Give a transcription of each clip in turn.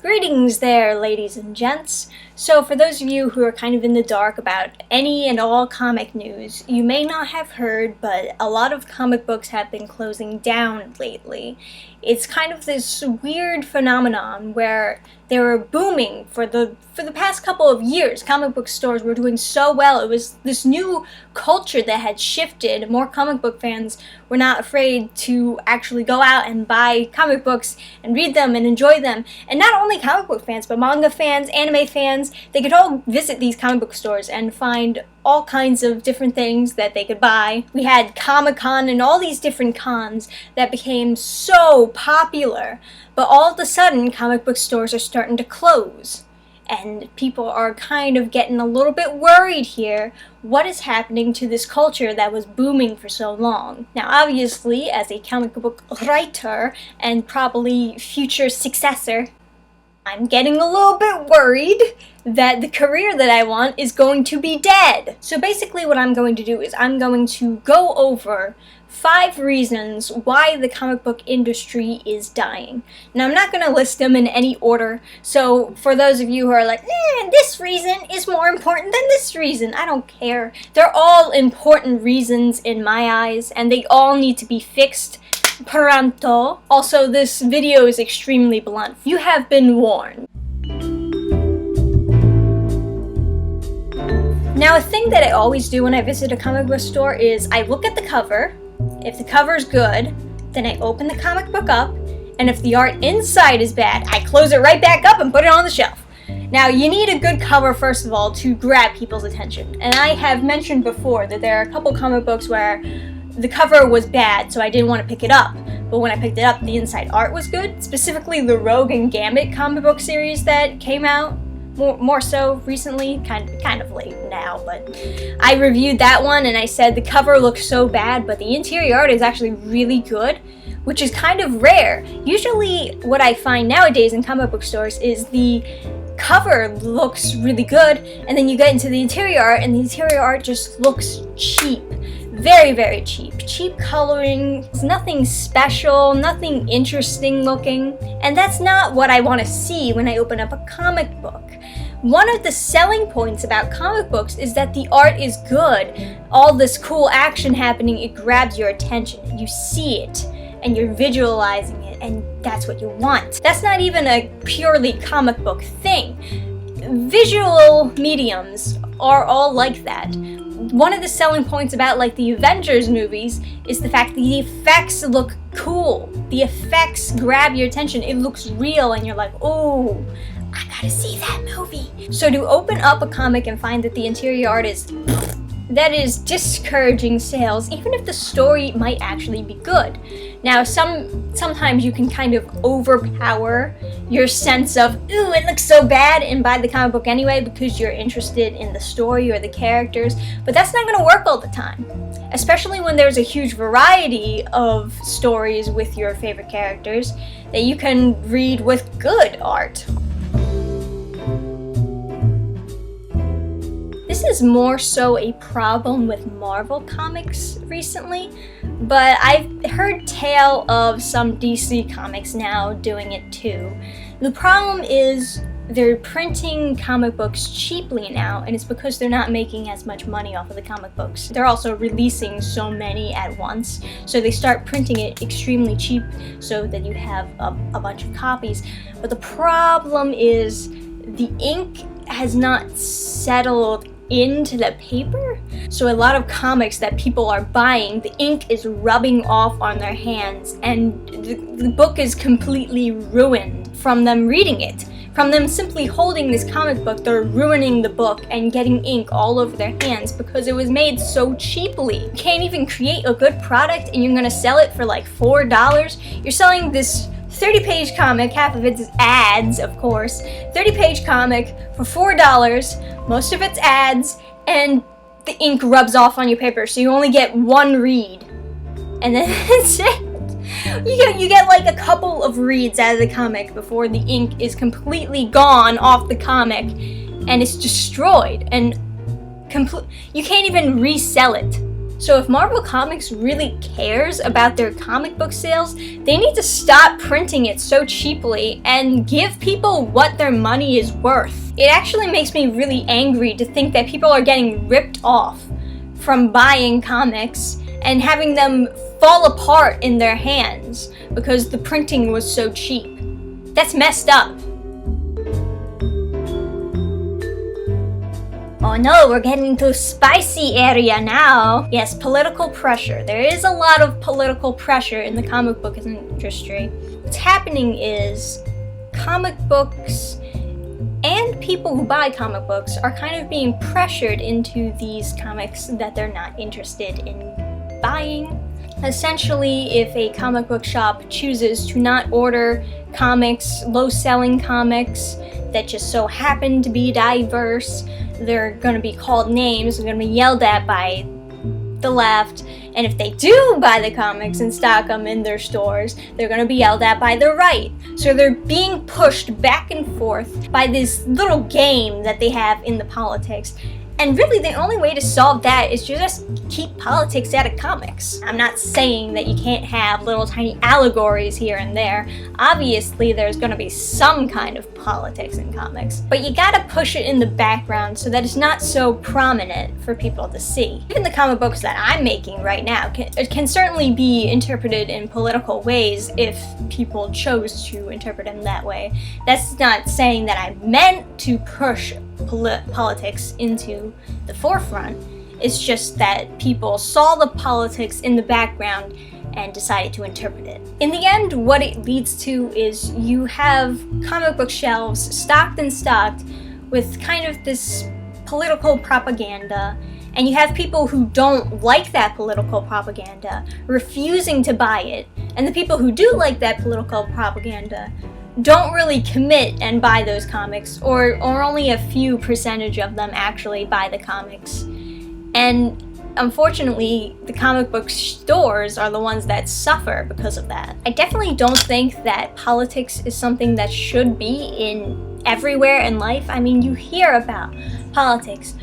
Greetings there, ladies and gents. So for those of you who are kind of in the dark about any and all comic news, you may not have heard, but a lot of comic books have been closing down lately. It's kind of this weird phenomenon where they were booming for the past couple of years. Comic book stores were doing so well. It was this new culture that had shifted. More comic book fans were not afraid to actually go out and buy comic books and read them and enjoy them. And not only comic book fans, but manga fans, anime fans, they could all visit these comic book stores and find all kinds of different things that they could buy. We had Comic-Con and all these different cons that became so popular, but all of a sudden comic book stores are starting to close. And people are kind of getting a little bit worried here. What is happening to this culture that was booming for so long? Now, obviously, as a comic book writer and probably future successor, I'm getting a little bit worried that the career that I want is going to be dead. So basically what I'm going to do is I'm going to go over 5 reasons why the comic book industry is dying. Now, I'm not going to list them in any order, so for those of you who are like, this reason is more important than this reason, I don't care. They're all important reasons in my eyes, and they all need to be fixed pronto. Also, this video is extremely blunt. You have been warned. Now, a thing that I always do when I visit a comic book store is I look at the cover. If the cover is good, then I open the comic book up, and if the art inside is bad, I close it right back up and put it on the shelf. Now, you need a good cover, first of all, to grab people's attention. And I have mentioned before that there are a couple comic books where the cover was bad, so I didn't want to pick it up. But when I picked it up, the inside art was good. Specifically, the Rogue and Gambit comic book series that came out more so recently, kind of late now, but I reviewed that one and I said the cover looks so bad, but the interior art is actually really good, which is kind of rare. Usually what I find nowadays in comic book stores is the cover looks really good, and then you get into the interior art, and the interior art just looks cheap. Very, very cheap. Cheap coloring, it's nothing special, nothing interesting looking, and that's not what I want to see when I open up a comic book. One of the selling points about comic books is that the art is good. All this cool action happening, it grabs your attention. You see it, and you're visualizing it, and that's what you want. That's not even a purely comic book thing. Visual mediums are all like that. One of the selling points about like the Avengers movies is the fact that the effects look cool. The effects grab your attention. It looks real and you're like, oh, I gotta see that movie. So to open up a comic and find that the interior art that is discouraging sales, even if the story might actually be good. Now, sometimes you can kind of overpower your sense of, ooh, it looks so bad, and buy the comic book anyway because you're interested in the story or the characters, but that's not gonna work all the time. Especially when there's a huge variety of stories with your favorite characters that you can read with good art. This is more so a problem with Marvel Comics recently, but I've heard tale of some DC Comics now doing it too. The problem is they're printing comic books cheaply now, and it's because they're not making as much money off of the comic books. They're also releasing so many at once, so they start printing it extremely cheap so that you have a bunch of copies. But the problem is the ink has not settled into the paper. So a lot of comics that people are buying, the ink is rubbing off on their hands, and the book is completely ruined from them reading it. From them simply holding this comic book, they're ruining the book and getting ink all over their hands because it was made so cheaply. You can't even create a good product and you're gonna sell it for like $4. You're selling this 30-page comic, half of it is ads, of course, 30-page comic for $4, most of it's ads, and the ink rubs off on your paper, so you only get one read. And then that's it. You get like a couple of reads out of the comic before the ink is completely gone off the comic, and it's destroyed, and you can't even resell it. So if Marvel Comics really cares about their comic book sales, they need to stop printing it so cheaply and give people what their money is worth. It actually makes me really angry to think that people are getting ripped off from buying comics and having them fall apart in their hands because the printing was so cheap. That's messed up. Oh no, we're getting to spicy area now. Yes, political pressure. There is a lot of political pressure in the comic book industry. What's happening is comic books and people who buy comic books are kind of being pressured into these comics that they're not interested in buying. Essentially, if a comic book shop chooses to not order comics, low-selling comics that just so happen to be diverse, they're going to be called names, they're going to be yelled at by the left, and if they do buy the comics and stock them in their stores, they're going to be yelled at by the right. So they're being pushed back and forth by this little game that they have in the politics. And really, the only way to solve that is to just keep politics out of comics. I'm not saying that you can't have little tiny allegories here and there. Obviously, there's going to be some kind of politics in comics. But you gotta push it in the background so that it's not so prominent for people to see. Even the comic books that I'm making right now can certainly be interpreted in political ways if people chose to interpret them that way. That's not saying that I meant to push politics into the forefront. It's just that people saw the politics in the background and decided to interpret it. In the end, what it leads to is you have comic book shelves stocked with kind of this political propaganda, and you have people who don't like that political propaganda refusing to buy it, and the people who do like that political propaganda don't really commit and buy those comics, or only a few percentage of them actually buy the comics. And unfortunately, the comic book stores are the ones that suffer because of that. I definitely don't think that politics is something that should be in everywhere in life. I mean, you hear about politics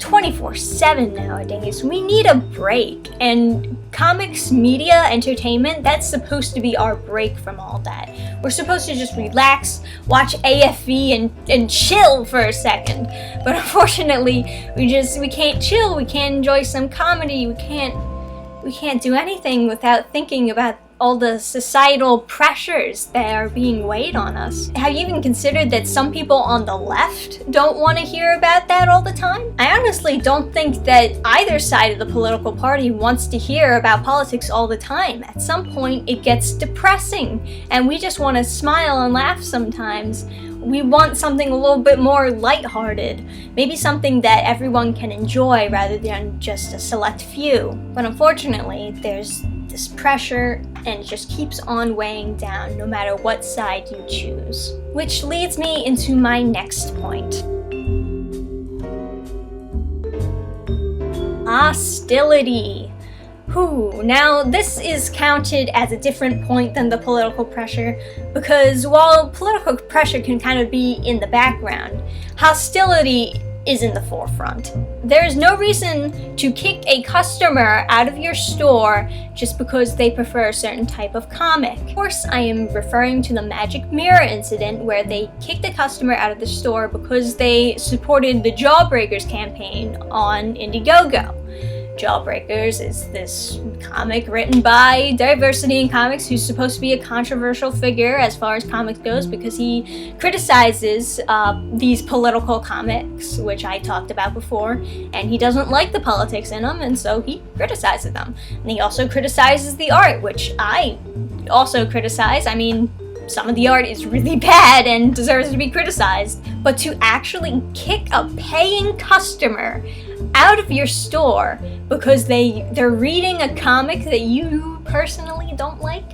24/7 nowadays. We need a break, and comics, media, entertainment, that's supposed to be our break from all that. We're supposed to just relax, watch AFV and chill for a second. But unfortunately, we can't chill, we can't enjoy some comedy, we can't do anything without thinking about all the societal pressures that are being weighed on us. Have you even considered that some people on the left don't want to hear about that all the time? I honestly don't think that either side of the political party wants to hear about politics all the time. At some point, it gets depressing, and we just want to smile and laugh sometimes. We want something a little bit more lighthearted, maybe something that everyone can enjoy rather than just a select few. But unfortunately, there's this pressure, and it just keeps on weighing down no matter what side you choose. Which leads me into my next point. Hostility. Now this is counted as a different point than the political pressure, because while political pressure can kind of be in the background, hostility is in the forefront. There is no reason to kick a customer out of your store just because they prefer a certain type of comic. Of course, I am referring to the Magic Mirror incident where they kicked a customer out of the store because they supported the Jawbreakers campaign on Indiegogo. Jawbreakers is this comic written by Diversity in Comics, who's supposed to be a controversial figure as far as comics goes because he criticizes these political comics, which I talked about before, and he doesn't like the politics in them, and so he criticizes them. And he also criticizes the art, which I also criticize. I mean, some of the art is really bad and deserves to be criticized, but to actually kick a paying customer out of your store because they're reading a comic that you personally don't like,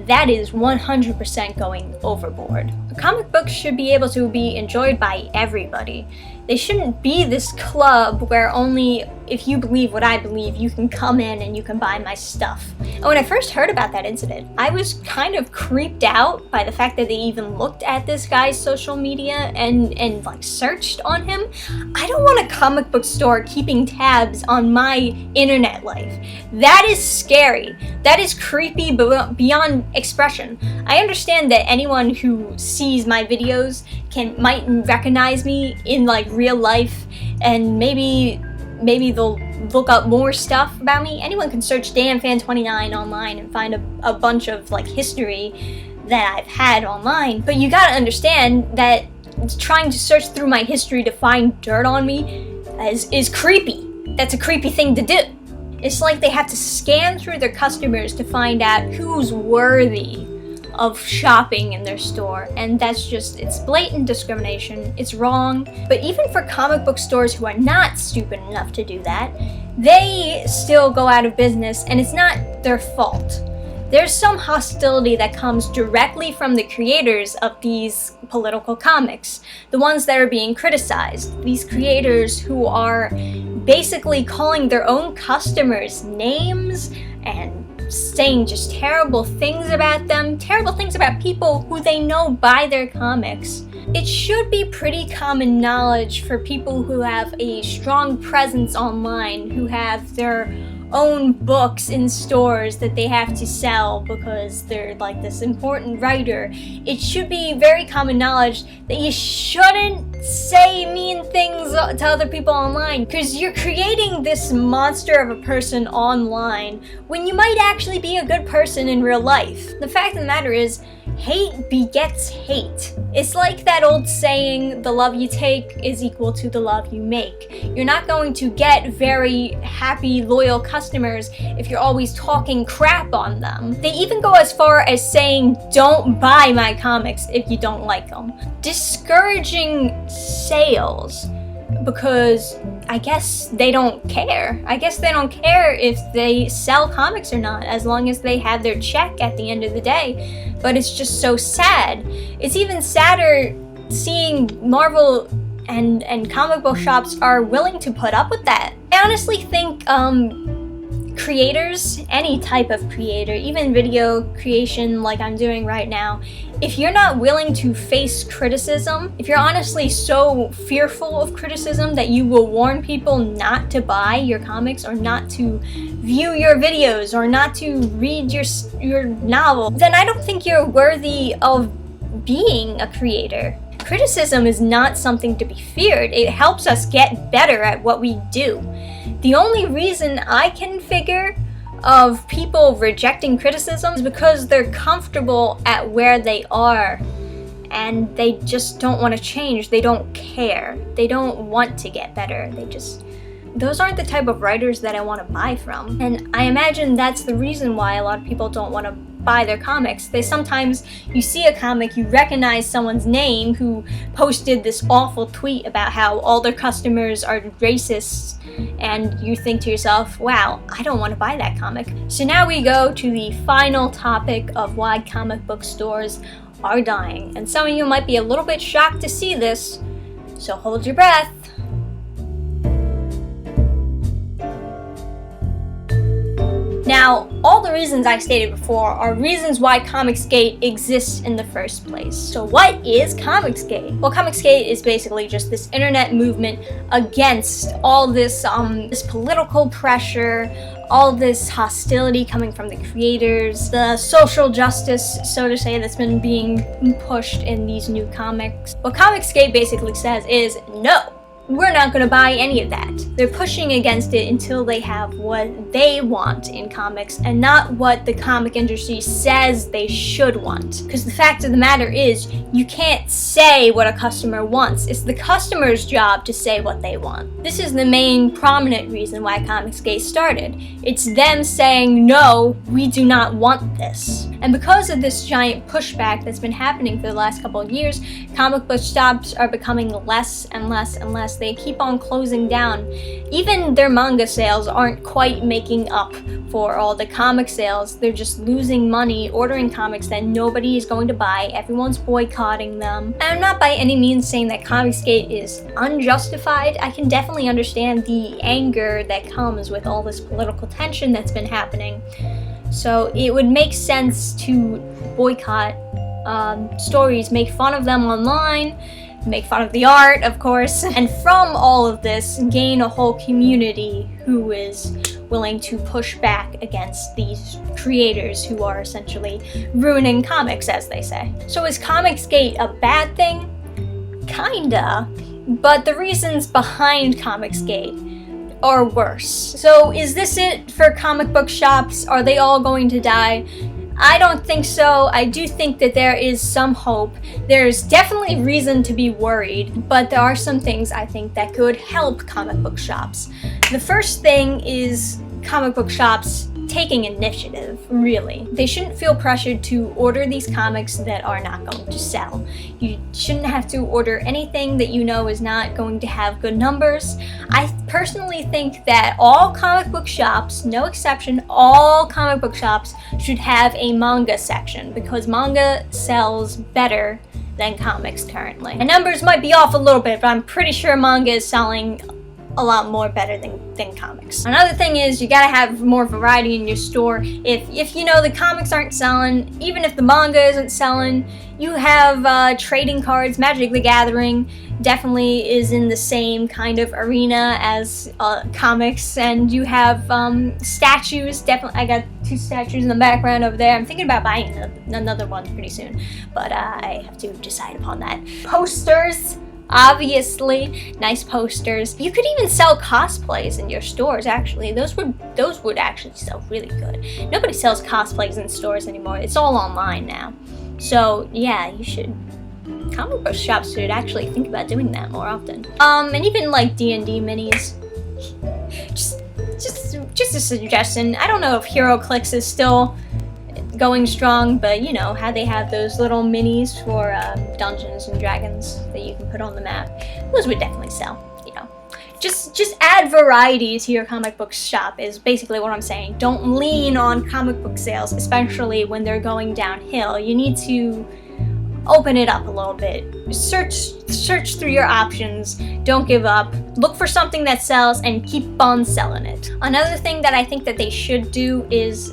that is 100% going overboard. Comic books should be able to be enjoyed by everybody. They shouldn't be this club where only if you believe what I believe, you can come in and you can buy my stuff. And when I first heard about that incident, I was kind of creeped out by the fact that they even looked at this guy's social media and like searched on him. I don't want a comic book store keeping tabs on my internet life. That is scary. That is creepy beyond expression. I understand that anyone who sees my videos might recognize me in like real life, and maybe they'll look up more stuff about me. Anyone can search DanFan29 online and find a bunch of like history that I've had online. But you gotta understand that trying to search through my history to find dirt on me is creepy. That's a creepy thing to do. It's like they have to scan through their customers to find out who's worthy of shopping in their store, and it's blatant discrimination. It's wrong. But even for comic book stores who are not stupid enough to do that, they still go out of business, and it's not their fault. There's some hostility that comes directly from the creators of these political comics, the ones that are being criticized. These creators who are basically calling their own customers names and saying just terrible things about them, terrible things about people who they know buy their comics. It should be pretty common knowledge for people who have a strong presence online, who have their own books in stores that they have to sell because they're like this important writer. It should be very common knowledge that you shouldn't say mean things to other people online, because you're creating this monster of a person online when you might actually be a good person in real life. The fact of the matter is, hate begets hate. It's like that old saying, the love you take is equal to the love you make. You're not going to get very happy, loyal customers if you're always talking crap on them. They even go as far as saying, don't buy my comics if you don't like them. Discouraging sales because I guess they don't care. I guess they don't care if they sell comics or not, as long as they have their check at the end of the day. But it's just so sad. It's even sadder seeing Marvel and comic book shops are willing to put up with that. I honestly think creators, any type of creator, even video creation like I'm doing right now, if you're not willing to face criticism, if you're honestly so fearful of criticism that you will warn people not to buy your comics or not to view your videos or not to read your novel, then I don't think you're worthy of being a creator. Criticism is not something to be feared. It helps us get better at what we do. The only reason I can figure of people rejecting criticism is because they're comfortable at where they are and they just don't want to change. They don't care. They don't want to get better. Those aren't the type of writers that I want to buy from. And I imagine that's the reason why a lot of people don't want to buy their comics. Sometimes you see a comic, you recognize someone's name who posted this awful tweet about how all their customers are racists, and you think to yourself, wow, I don't want to buy that comic. So now we go to the final topic of why comic book stores are dying. And some of you might be a little bit shocked to see this, so hold your breath. Now, all the reasons I stated before are reasons why Comicsgate exists in the first place. So what is Comicsgate? Well, Comicsgate is basically just this internet movement against all this political pressure, all this hostility coming from the creators, the social justice, so to say, that's been being pushed in these new comics. What Comicsgate basically says is, no, we're not going to buy any of that. They're pushing against it until they have what they want in comics and not what the comic industry says they should want. Because the fact of the matter is, you can't say what a customer wants. It's the customer's job to say what they want. This is the main prominent reason why Comicsgate started. It's them saying, no, we do not want this. And because of this giant pushback that's been happening for the last couple of years, comic book shops are becoming less and less and less shops, they keep on closing down. Even their manga sales aren't quite making up for all the comic sales. They're just losing money ordering comics that nobody is going to buy. Everyone's boycotting them. And I'm not by any means saying that Comicsgate is unjustified. I can definitely understand the anger that comes with all this political tension that's been happening. So it would make sense to boycott stories, make fun of them online, make fun of the art, of course, and from all of this, gain a whole community who is willing to push back against these creators who are essentially ruining comics, as they say. So is Comicsgate a bad thing? Kinda, but the reasons behind Comicsgate are worse. So is this it for comic book shops? Are they all going to die? I don't think so. I do think that there is some hope. There's definitely reason to be worried, but there are some things I think that could help comic book shops. The first thing is comic book shops taking initiative, really. They shouldn't feel pressured to order these comics that are not going to sell. You shouldn't have to order anything that you know is not going to have good numbers. I personally think that all comic book shops, no exception, all comic book shops should have a manga section because manga sells better than comics currently. And numbers might be off a little bit, but I'm pretty sure manga is selling a lot more better than comics. Another thing is you gotta have more variety in your store. If you know the comics aren't selling, even if the manga isn't selling, you have trading cards. Magic the Gathering definitely is in the same kind of arena as comics, and you have statues. Definitely, I got 2 statues in the background over there. I'm thinking about buying another one pretty soon, but I have to decide upon that. Posters. Obviously, nice posters. You could even sell cosplays in your stores, actually. Those would actually sell really good. Nobody sells cosplays in stores anymore. It's all online now. So, yeah, you should. Comic book shops should actually think about doing that more often. And even like D&D minis. Just a suggestion. I don't know if HeroClix is still going strong, but you know how they have those little minis for Dungeons and Dragons that you can put on the map. Those would definitely sell. You know, just add variety to your comic book shop is basically what I'm saying. Don't lean on comic book sales, especially when they're going downhill. You need to open it up a little bit. Search through your options. Don't give up. Look for something that sells and keep on selling it. Another thing that I think that they should do is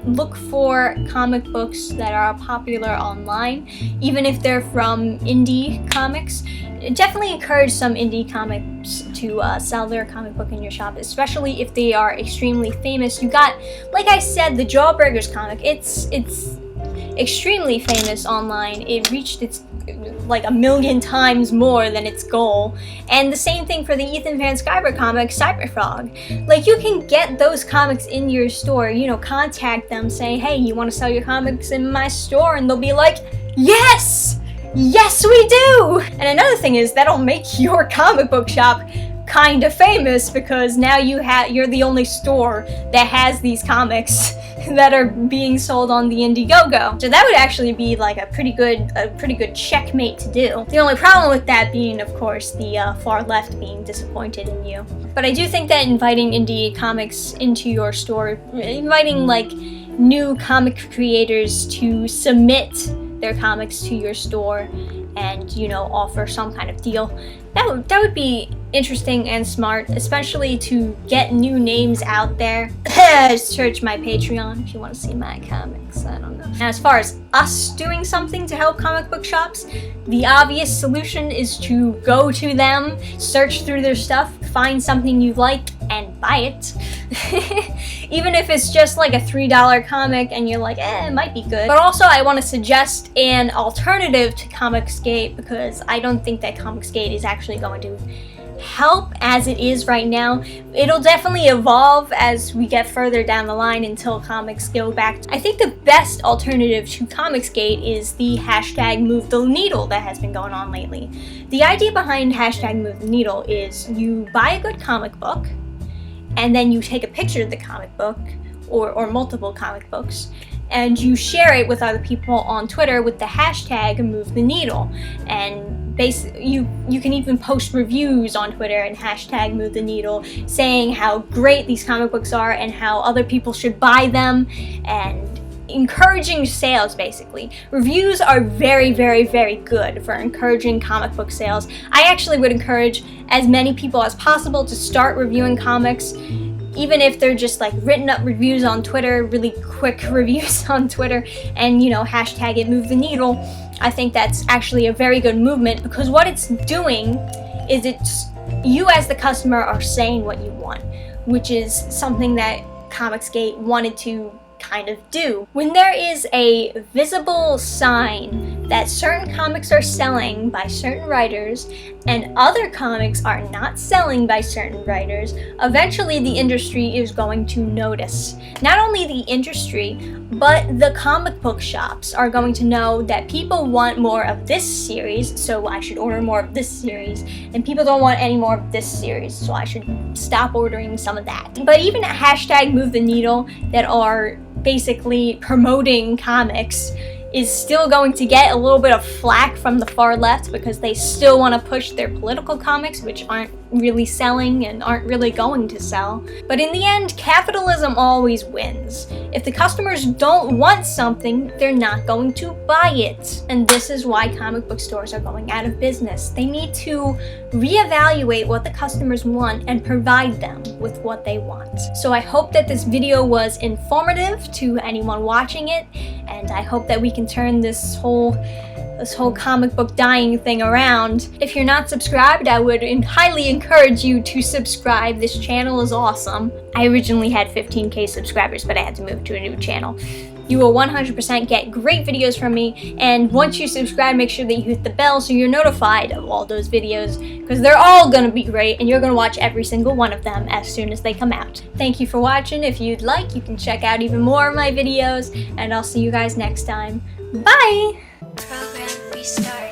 look for comic books that are popular online, even if they're from indie comics. Definitely encourage some indie comics to sell their comic book in your shop, especially if they are extremely famous. You got, like I said, the Jawbreakers comic. It's extremely famous online. It reached its like 1 million times more than its goal. And the same thing for the Ethan Van Sciver comic, Cyberfrog. Like, you can get those comics in your store, you know, contact them, say, hey, you want to sell your comics in my store? And they'll be like, yes! Yes, we do! And another thing is, that'll make your comic book shop kind of famous because now you're the only store that has these comics that are being sold on the Indiegogo. So that would actually be like a pretty good checkmate to do. The only problem with that being, of course, the far left being disappointed in you. But I do think that inviting indie comics into your store, inviting like new comic creators to submit their comics to your store and, you know, offer some kind of deal, that would be interesting and smart, especially to get new names out there. Search my Patreon if you want to see my comics. I don't know. Now, as far as us doing something to help comic book shops, the obvious solution is to go to them, search through their stuff, find something you like, and buy it. Even if it's just like a $3 comic and you're like, it might be good. But also, I want to suggest an alternative to Comicsgate because I don't think that Comicsgate is actually going to help as it is right now. It'll definitely evolve as we get further down the line until comics go back. I think the best alternative to Comicsgate is the hashtag Move the Needle that has been going on lately. The idea behind hashtag Move the Needle is you buy a good comic book and then you take a picture of the comic book or multiple comic books and you share it with other people on Twitter with the hashtag #MoveTheNeedle. And basically, you can even post reviews on Twitter and hashtag #MoveTheNeedle, saying how great these comic books are and how other people should buy them, and encouraging sales. Basically, reviews are very, very, very good for encouraging comic book sales. I actually would encourage as many people as possible to start reviewing comics, even if they're just like written up reviews on Twitter, really quick reviews on Twitter, and hashtag it #MoveTheNeedle. I think that's actually a very good movement, because what it's doing is you as the customer are saying what you want, which is something that Comicsgate wanted to kind of do. When there is a visible sign that certain comics are selling by certain writers and other comics are not selling by certain writers, eventually the industry is going to notice. Not only the industry, but the comic book shops are going to know that people want more of this series, so I should order more of this series, and people don't want any more of this series, so I should stop ordering some of that. But even at hashtag #MoveTheNeedle that are basically promoting comics is still going to get a little bit of flack from the far left, because they still want to push their political comics, which aren't really selling and aren't really going to sell. But in the end, capitalism always wins. If the customers don't want something, they're not going to buy it. And this is why comic book stores are going out of business. They need to reevaluate what the customers want and provide them with what they want. So I hope that this video was informative to anyone watching it, and I hope that we can turn this whole comic book dying thing around. If you're not subscribed, I would highly encourage you to subscribe. This channel is awesome. I originally had 15K subscribers, but I had to move to a new channel. You will 100% get great videos from me, and once you subscribe, make sure that you hit the bell so you're notified of all those videos, because they're all gonna be great, and you're gonna watch every single one of them as soon as they come out. Thank you for watching. If you'd like, you can check out even more of my videos, and I'll see you guys next time. Bye! Program restart.